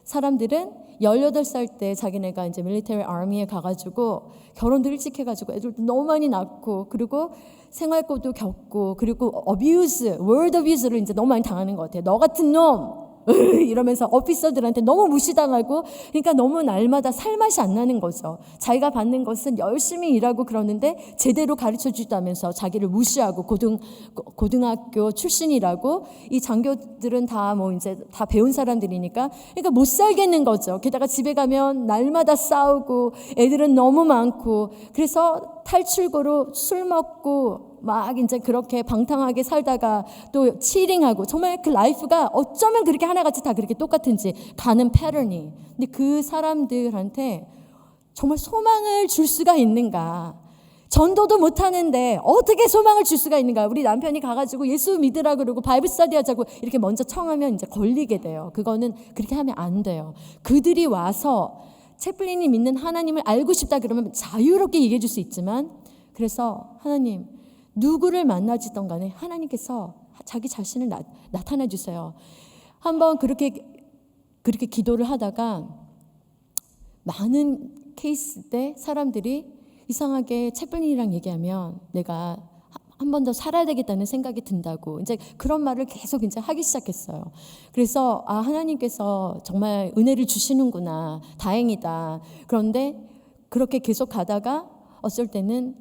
사람들은 18살 때 자기네가 이제 밀리터리 아미에 가가지고 결혼도 일찍 해가지고 애들도 너무 많이 낳고 그리고 생활고도 겪고 그리고 word abuse를 이제 너무 많이 당하는 것 같아요. 너 같은 놈! 이러면서 오피서들한테 너무 무시당하고, 그러니까 너무 날마다 살맛이 안 나는 거죠. 자기가 받는 것은 열심히 일하고 그러는데 제대로 가르쳐주지도 않으면서 자기를 무시하고 고등학교 출신이라고, 이 장교들은 다 이제 다 배운 사람들이니까 그러니까 못 살겠는 거죠. 게다가 집에 가면 날마다 싸우고 애들은 너무 많고, 그래서 탈출구로 술 먹고 막 이제 그렇게 방탕하게 살다가 또 치링하고, 정말 그 라이프가 어쩌면 그렇게 하나같이 다 그렇게 똑같은지 가는 패턴이. 근데 그 사람들한테 정말 소망을 줄 수가 있는가? 전도도 못하는데 어떻게 소망을 줄 수가 있는가? 우리 남편이 가가지고 예수 믿으라 그러고 바이블 스터디 하자고 이렇게 먼저 청하면 이제 걸리게 돼요. 그거는 그렇게 하면 안 돼요. 그들이 와서 채플린이 믿는 하나님을 알고 싶다 그러면 자유롭게 얘기해 줄 수 있지만, 그래서 하나님, 누구를 만나지던 간에 하나님께서 자기 자신을 나타내 주세요. 한번 그렇게 기도를 하다가 많은 케이스 때 사람들이 이상하게 채플린이랑 얘기하면 내가 한 번 더 살아야 되겠다는 생각이 든다고 이제 그런 말을 계속 이제 하기 시작했어요. 그래서 하나님께서 정말 은혜를 주시는구나, 다행이다. 그런데 그렇게 계속 가다가 어쩔 때는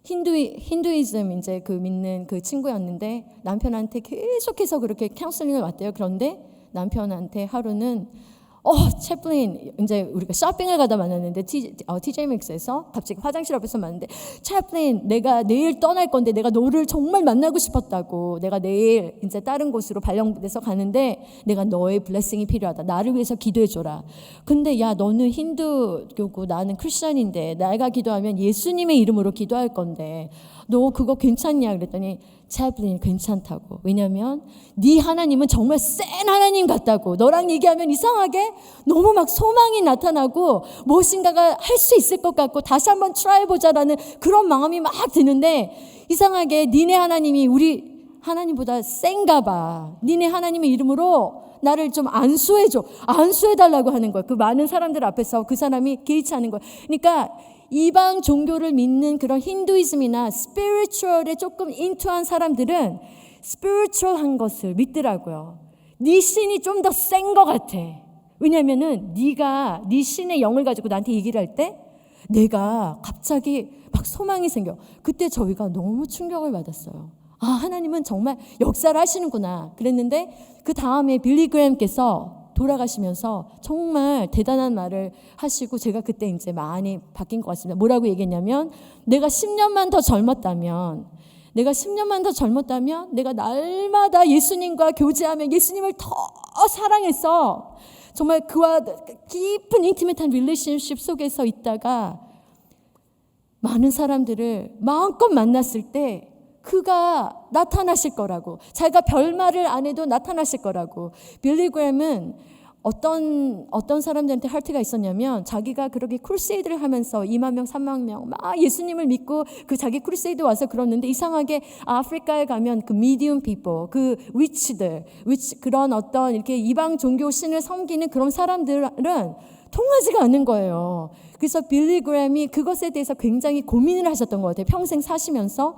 힌두이즘 이제 그 믿는 그 친구였는데 남편한테 계속해서 그렇게 카운슬링을 왔대요. 그런데 남편한테 하루는 채플린, 이제 우리가 쇼핑을 가다 만났는데 TJ 맥스에서 갑자기 화장실 앞에서 만났는데, 채플린, 내가 내일 떠날 건데 내가 너를 정말 만나고 싶었다고. 내가 내일 이제 다른 곳으로 발령돼서 가는데 내가 너의 블레싱이 필요하다. 나를 위해서 기도해줘라. 근데 야, 너는 힌두교고 나는 크리스천인데 내가 기도하면 예수님의 이름으로 기도할 건데 너 그거 괜찮냐? 그랬더니 채플린이 괜찮다고. 왜냐하면 네 하나님은 정말 센 하나님 같다고. 너랑 얘기하면 이상하게 너무 막 소망이 나타나고 무엇인가가 할 수 있을 것 같고 다시 한번 트라이해보자라는 그런 마음이 막 드는데, 이상하게 니네 하나님이 우리 하나님보다 센가 봐. 니네 하나님의 이름으로 나를 좀 안수해달라고 하는 거야. 그 많은 사람들 앞에서 그 사람이 개의치 않은 거야. 그러니까 이방 종교를 믿는 그런 힌두이즘이나 스피리추얼에 조금 인투한 사람들은 스피리추얼한 것을 믿더라고요. 네 신이 좀 더 센 것 같아. 왜냐면은 네가 네 신의 영을 가지고 나한테 얘기를 할 때 내가 갑자기 막 소망이 생겨. 그때 저희가 너무 충격을 받았어요. 하나님은 정말 역사를 하시는구나 그랬는데, 그 다음에 빌리 그램께서 돌아가시면서 정말 대단한 말을 하시고, 제가 그때 이제 많이 바뀐 것 같습니다. 뭐라고 얘기했냐면, 내가 10년만 더 젊었다면 내가 날마다 예수님과 교제하며 예수님을 더 사랑해서 정말 그와 깊은 인티메트한 릴레이션십 속에서 있다가 많은 사람들을 마음껏 만났을 때 그가 나타나실 거라고, 자기가 별말을 안 해도 나타나실 거라고. 빌리 그램은 어떤 사람들한테 할트가 있었냐면, 자기가 그렇게 크루세이드를 하면서 2만 명, 3만 명 막 예수님을 믿고 그 자기 크루세이드 와서 그러는데, 이상하게 아프리카에 가면 그 미디움 피플, 그 위치들, 그런 어떤 이렇게 이방 종교 신을 섬기는 그런 사람들은 통하지가 않는 거예요. 그래서 빌리 그램이 그것에 대해서 굉장히 고민을 하셨던 것 같아요. 평생 사시면서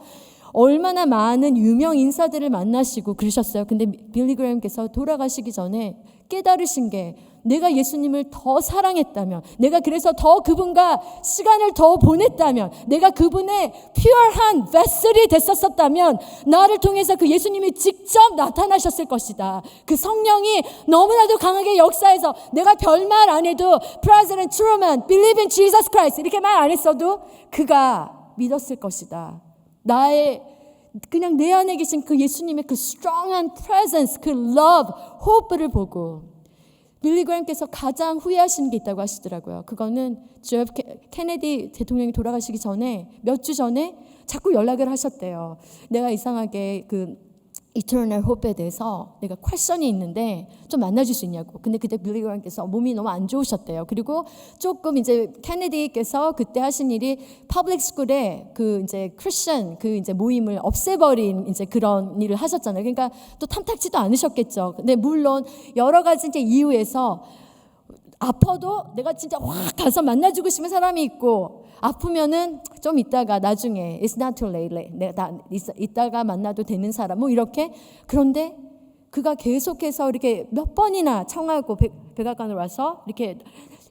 얼마나 많은 유명 인사들을 만나시고 그러셨어요. 근데 빌리 그램께서 돌아가시기 전에 깨달으신 게, 내가 예수님을 더 사랑했다면, 내가 그래서 더 그분과 시간을 더 보냈다면, 내가 그분의 퓨어한 베슬이 됐었다면 나를 통해서 그 예수님이 직접 나타나셨을 것이다. 그 성령이 너무나도 강하게 역사해서 내가 별말 안 해도 President Truman, Believe in Jesus Christ 이렇게 말 안 했어도 그가 믿었을 것이다. 그냥 내 안에 계신 그 예수님의 그 strong한 presence, 그 love, hope를 보고 빌리 그램께서 가장 후회하시는 게 있다고 하시더라고요. 그거는 JF 케네디 대통령이 돌아가시기 전에 몇 주 전에 자꾸 연락을 하셨대요. 내가 이상하게 그 이터널 호프에 대해서 내가 퀘션이 있는데 좀 만나줄 수 있냐고. 근데 그때 빌리 그램께서 몸이 너무 안 좋으셨대요. 그리고 조금 이제 케네디께서 그때 하신 일이 퍼블릭 스쿨에 그 이제 크리스천 그 이제 모임을 없애버린 이제 그런 일을 하셨잖아요. 그러니까 또 탐탁지도 않으셨겠죠. 근데 물론 여러 가지 이제 이유에서 아파도 내가 진짜 확 가서 만나주고 싶은 사람이 있고, 아프면은 좀 이따가 나중에 it's not too late, 내가 이따가 만나도 되는 사람 뭐 이렇게. 그런데 그가 계속해서 이렇게 몇 번이나 청하고 백악관으로 와서 이렇게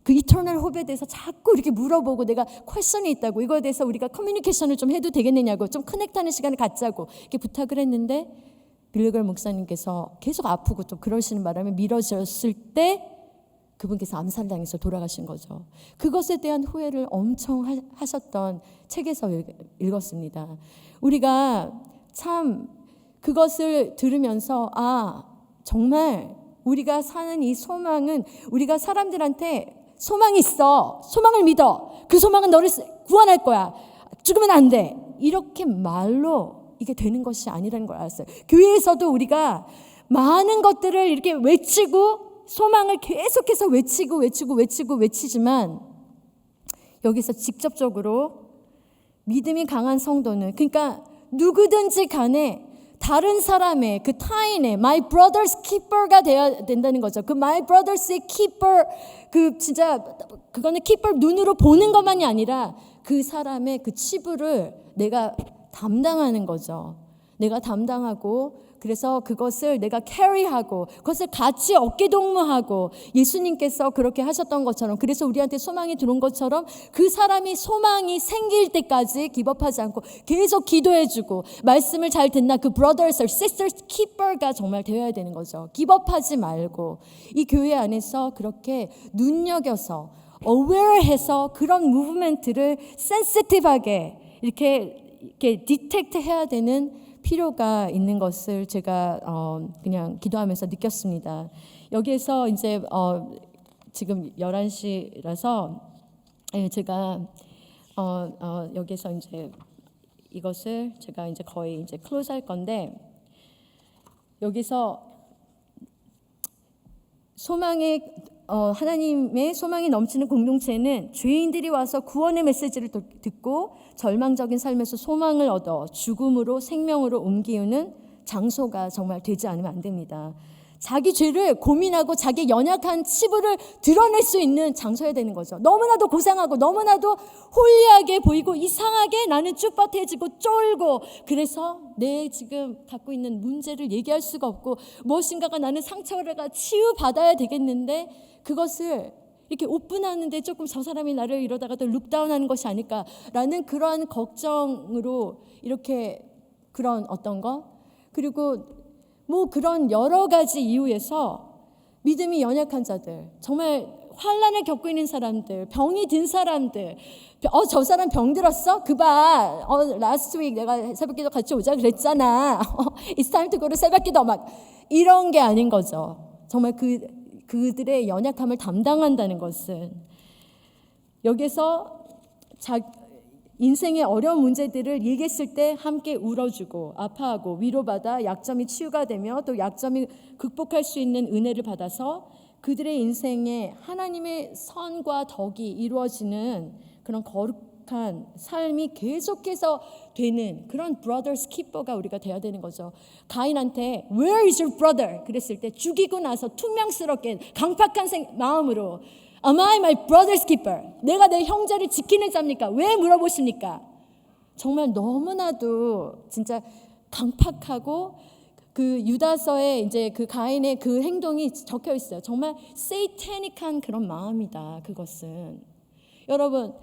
그 이터널 호프에 대해서 자꾸 이렇게 물어보고, 내가 퀘션이 있다고, 이거에 대해서 우리가 커뮤니케이션을 좀 해도 되겠느냐고, 좀 커넥트하는 시간을 갖자고 이렇게 부탁을 했는데, 빌리 그램 목사님께서 계속 아프고 좀 그러시는 바람에 미뤄졌을 때 그분께서 암살당해서 돌아가신 거죠. 그것에 대한 후회를 엄청 하셨던 책에서 읽었습니다. 우리가 참 그것을 들으면서 정말 우리가 사는 이 소망은, 우리가 사람들한테 소망이 있어, 소망을 믿어, 그 소망은 너를 구원할 거야, 죽으면 안 돼, 이렇게 말로 이게 되는 것이 아니라는 걸 알았어요. 교회에서도 우리가 많은 것들을 이렇게 외치고 소망을 계속해서 외치지만, 여기서 직접적으로 믿음이 강한 성도는, 그러니까 누구든지 간에 다른 사람의 그 타인의 my brother's keeper가 되어야 된다는 거죠. 그 my brother's keeper, 그 진짜 그거는 keeper 눈으로 보는 것만이 아니라 그 사람의 그 치부를 내가 담당하는 거죠. 내가 담당하고 그래서 그것을 내가 캐리하고 그것을 같이 어깨동무하고 예수님께서 그렇게 하셨던 것처럼 그래서 우리한테 소망이 들어온 것처럼 그 사람이 소망이 생길 때까지 기법하지 않고 계속 기도해주고 말씀을 잘 듣나 그 brothers or sisters keeper가 정말 되어야 되는 거죠. 기법하지 말고 이 교회 안에서 그렇게 눈여겨서 aware해서 그런 무브멘트를 sensitive하게 이렇게 디텍트 해야 되는 필요가 있는 것을 제가 그냥 기도하면서 느꼈습니다. 여기에서 이제 지금 11시라서 제가 여기서 이제 이것을 제가 이제 거의 이제 클로즈할 건데 여기서 하나님의 소망이 넘치는 공동체는 죄인들이 와서 구원의 메시지를 듣고 절망적인 삶에서 소망을 얻어 죽음으로 생명으로 옮기는 장소가 정말 되지 않으면 안 됩니다. 자기 죄를 고민하고 자기 연약한 치부를 드러낼 수 있는 장소여야 되는 거죠. 너무나도 고상하고 너무나도 홀리하게 보이고 이상하게 나는 쭈뼛해지고 쫄고 그래서 내 지금 갖고 있는 문제를 얘기할 수가 없고 무엇인가가 나는 상처를 치유받아야 되겠는데 그것을 이렇게 오픈하는데 조금 저 사람이 나를 이러다가 또 룩다운하는 것이 아닐까라는 그러한 걱정으로 이렇게 그런 어떤 거 그리고 뭐 그런 여러 가지 이유에서 믿음이 연약한 자들 정말 환난을 겪고 있는 사람들 병이 든 사람들 저 사람 병 들었어? 그봐 last week 내가 새벽기도 같이 오자 그랬잖아 It's time to go to 새벽기도 막 이런 게 아닌 거죠. 정말 그들의 연약함을 담당한다는 것은 여기서 인생의 어려운 문제들을 얘기했을 때 함께 울어주고 아파하고 위로받아 약점이 치유가 되며 또 약점이 극복할 수 있는 은혜를 받아서 그들의 인생에 하나님의 선과 덕이 이루어지는 그런 거룩한 삶이 계속해서 되는 그런 brothers keeper가 우리가 돼야 되는 거죠. 가인한테 Where is your brother? 그랬을 때 죽이고 나서 투명스럽게 강팍한 마음으로 Am I my brother's keeper? 내가 내 형제를 지키는 자입니까? 왜 물어보십니까? 정말 너무나도 진짜 강팍하고 그 유다서에 이제 그 가인의 그 행동이 적혀 있어요. 정말 세이태닉한 그런 마음이다. 그것은 여러분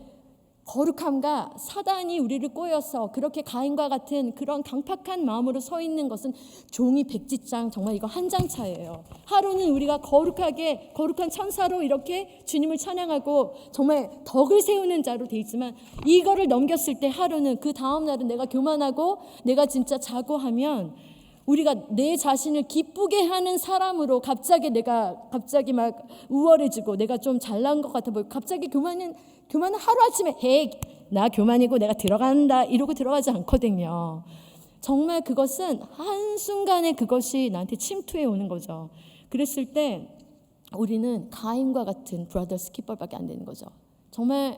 거룩함과 사단이 우리를 꼬여서 그렇게 가인과 같은 그런 강팍한 마음으로 서 있는 것은 종이 100지장 정말 이거 한 장 차예요. 하루는 우리가 거룩한 천사로 이렇게 주님을 찬양하고 정말 덕을 세우는 자로 돼 있지만 이거를 넘겼을 때 하루는 그 다음 날은 내가 교만하고 내가 진짜 자고하면 우리가 내 자신을 기쁘게 하는 사람으로 갑자기 막 우월해지고 내가 좀 잘난 것 같아 보이고 갑자기 교만은 하루아침에 헤이 나 교만이고 내가 들어간다 이러고 들어가지 않거든요. 정말 그것은 한순간에 그것이 나한테 침투해 오는 거죠. 그랬을 때 우리는 가인과 같은 브라더스 키퍼밖에 안 되는 거죠. 정말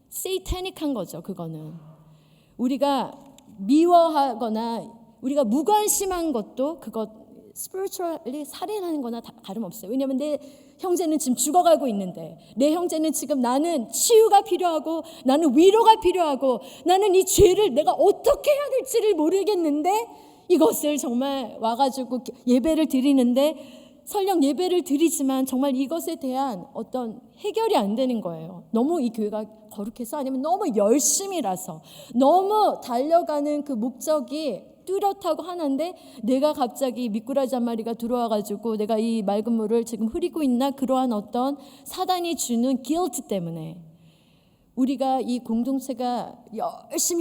세이태닉한 거죠. 그거는 우리가 미워하거나 우리가 무관심한 것도 그것 spiritually 살인하는 거나 다름없어요. 왜냐하면 내 형제는 지금 죽어가고 있는데 내 형제는 지금 나는 치유가 필요하고 나는 위로가 필요하고 나는 이 죄를 내가 어떻게 해야 될지를 모르겠는데 이것을 정말 와가지고 예배를 드리는데 설령 예배를 드리지만 정말 이것에 대한 어떤 해결이 안 되는 거예요. 너무 이 교회가 거룩해서 아니면 너무 열심이라서 너무 달려가는 그 목적이 뚜렷하고 하나인데 내가 갑자기 미꾸라지 한 마리가 들어와가지고 내가 이 맑은 물을 지금 흐리고 있나 그러한 어떤 사단이 주는 guilt 때문에 우리가 이 공동체가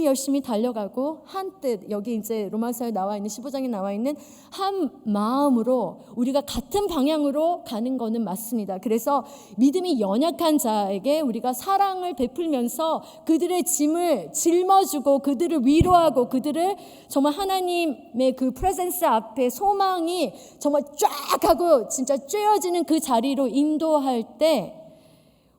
열심히 달려가고 한뜻 여기 이제 로마서에 나와 있는 15장에 나와 있는 한 마음으로 우리가 같은 방향으로 가는 거는 맞습니다. 그래서 믿음이 연약한 자에게 우리가 사랑을 베풀면서 그들의 짐을 짊어주고 그들을 위로하고 그들을 정말 하나님의 그 프레젠스 앞에 소망이 정말 쫙 하고 진짜 쬐어지는 그 자리로 인도할 때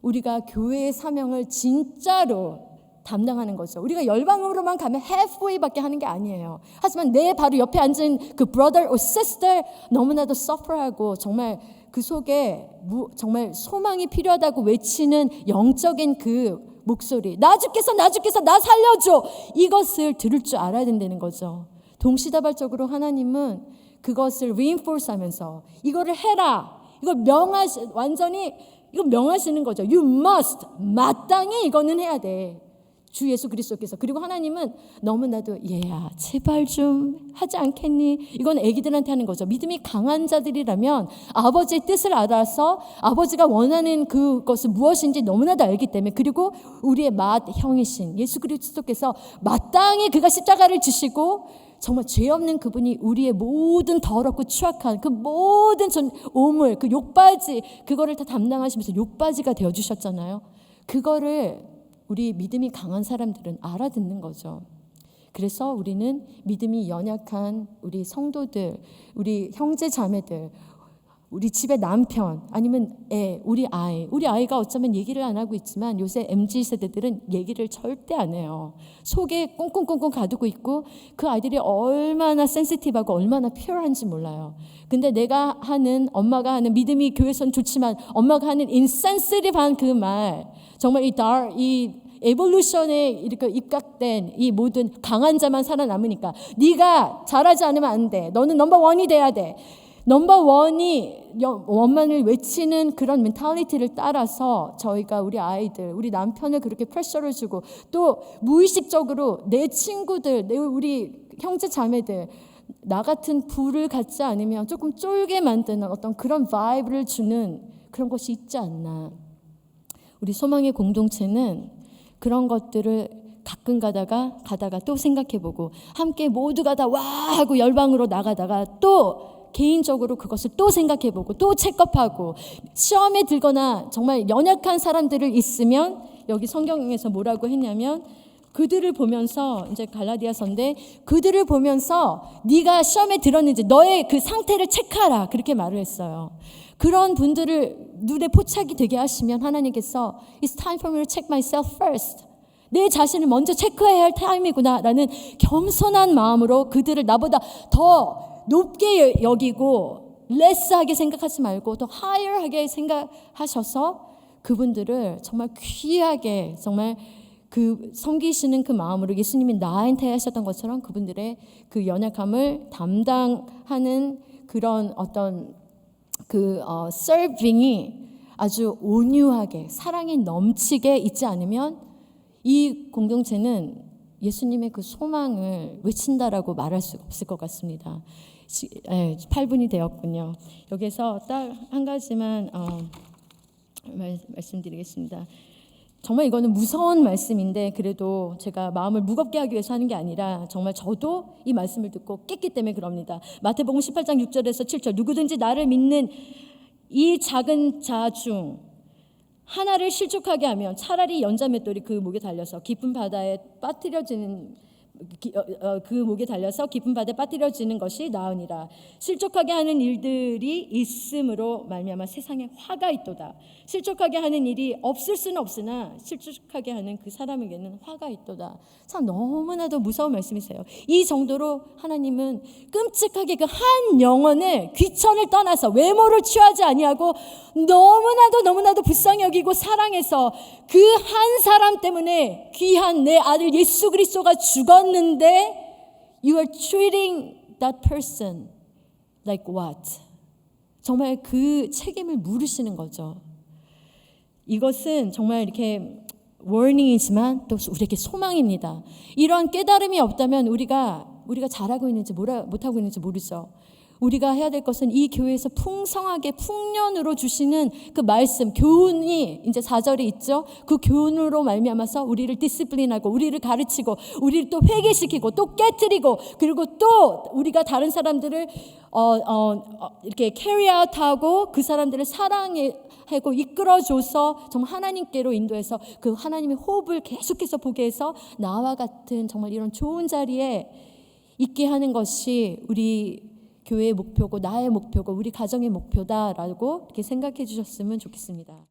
우리가 교회의 사명을 진짜로 담당하는 거죠. 우리가 열방으로만 가면 halfway밖에 하는 게 아니에요. 하지만 내 바로 옆에 앉은 그 brother or sister 너무나도 suffer하고 정말 그 속에 정말 소망이 필요하다고 외치는 영적인 그 목소리, 나 죽겠어 나 살려줘, 이것을 들을 줄 알아야 된다는 거죠. 동시다발적으로 하나님은 그것을 reinforce 하면서 이거를 해라, 이걸 완전히 이거 명하시는 거죠. You must, 마땅히 이거는 해야 돼, 주 예수 그리스도께서. 그리고 하나님은 너무나도 얘야 제발 좀 하지 않겠니? 이건 애기들한테 하는 거죠. 믿음이 강한 자들이라면 아버지의 뜻을 알아서 아버지가 원하는 그것은 무엇인지 너무나도 알기 때문에, 그리고 우리의 맏형이신 예수 그리스도께서 마땅히 그가 십자가를 지시고 정말 죄 없는 그분이 우리의 모든 더럽고 추악한 그 모든 오물, 그 욕바지, 그거를 다 담당하시면서 욕바지가 되어주셨잖아요. 그거를 우리 믿음이 강한 사람들은 알아듣는 거죠. 그래서 우리는 믿음이 연약한 우리 성도들, 우리 형제 자매들, 우리 집의 남편, 아니면 우리 아이가 어쩌면 얘기를 안 하고 있지만 요새 MZ세대들은 얘기를 절대 안 해요. 속에 꽁꽁꽁꽁 가두고 있고 그 아이들이 얼마나 센시티브하고 얼마나 퓨어한지 몰라요. 근데 엄마가 하는 믿음이 교회선 좋지만 엄마가 하는 인센시티브한 그 말, 정말 이 에볼루션에 이렇게 입각된 이 모든 강한 자만 살아남으니까 네가 잘하지 않으면 안 돼, 너는 넘버원이 돼야 돼, 넘버원이 원만을 외치는 그런 멘탈리티를 따라서 저희가 우리 아이들, 우리 남편을 그렇게 프레셔를 주고 또 무의식적으로 내 친구들, 우리 형제 자매들 나 같은 부를 갖지 않으면 조금 쫄게 만드는 어떤 그런 바이브를 주는 그런 것이 있지 않나. 우리 소망의 공동체는 그런 것들을 가끔 가다가 또 생각해보고 함께 모두가 다 와 하고 열방으로 나가다가 또 개인적으로 그것을 또 생각해보고 또 체크업하고, 시험에 들거나 정말 연약한 사람들을 있으면 여기 성경에서 뭐라고 했냐면 그들을 보면서, 이제 갈라디아서인데 그들을 보면서 네가 시험에 들었는지 너의 그 상태를 체크하라, 그렇게 말을 했어요. 그런 분들을 눈에 포착이 되게 하시면 하나님께서 It's time for me to check myself first, 내 자신을 먼저 체크해야 할 타임이구나 라는 겸손한 마음으로 그들을 나보다 더 높게 여기고 레스하게 생각하지 말고 더 하이어하게 생각하셔서 그분들을 정말 귀하게, 정말 그 섬기시는 그 마음으로 예수님이 나한테 하셨던 것처럼 그분들의 그 연약함을 담당하는 그런 어떤 서빙이 아주 온유하게 사랑이 넘치게 있지 않으면 이 공동체는 예수님의 그 소망을 외친다라고 말할 수 없을 것 같습니다. 8분이 되었군요. 여기서 딱 한 가지만 말씀드리겠습니다. 정말 이거는 무서운 말씀인데 그래도 제가 마음을 무겁게 하기 위해서 하는 게 아니라 정말 저도 이 말씀을 듣고 깼기 때문에 그럽니다. 마태복음 18장 6절에서 7절, 누구든지 나를 믿는 이 작은 자 중 하나를 실족하게 하면 차라리 연자맷돌이 그 목에 달려서 깊은 바다에 빠뜨려지는 것이 나으니라. 실족하게 하는 일들이 있음으로 말미암아 세상에 화가 있도다. 실족하게 하는 일이 없을 수는 없으나 실족하게 하는 그 사람에게는 화가 있도다. 참 너무나도 무서운 말씀이세요. 이 정도로 하나님은 끔찍하게 그 한 영혼을, 귀천을 떠나서 외모를 취하지 아니하고 너무나도 불쌍히 여기고 사랑해서 그 한 사람 때문에 귀한 내 아들 예수 그리스도가 죽었는데 You are treating that person like what? 정말 그 책임을 물으시는 거죠. 이것은 정말 이렇게 워닝이지만 또 우리에게 소망입니다. 이런 깨달음이 없다면 우리가 잘하고 있는지 못하고 있는지 모르죠. 우리가 해야 될 것은 이 교회에서 풍성하게 풍년으로 주시는 그 말씀, 교훈이 이제 4절에 있죠. 그 교훈으로 말미암아서 우리를 디시플린하고 우리를 가르치고 우리를 또 회개시키고 또 깨트리고, 그리고 또 우리가 다른 사람들을 이렇게 캐리아웃하고 그 사람들을 사랑하고 이끌어줘서 정말 하나님께로 인도해서 그 하나님의 호흡을 계속해서 보게 해서 나와 같은 정말 이런 좋은 자리에 있게 하는 것이 우리 교회의 목표고 나의 목표고 우리 가정의 목표다라고 이렇게 생각해 주셨으면 좋겠습니다.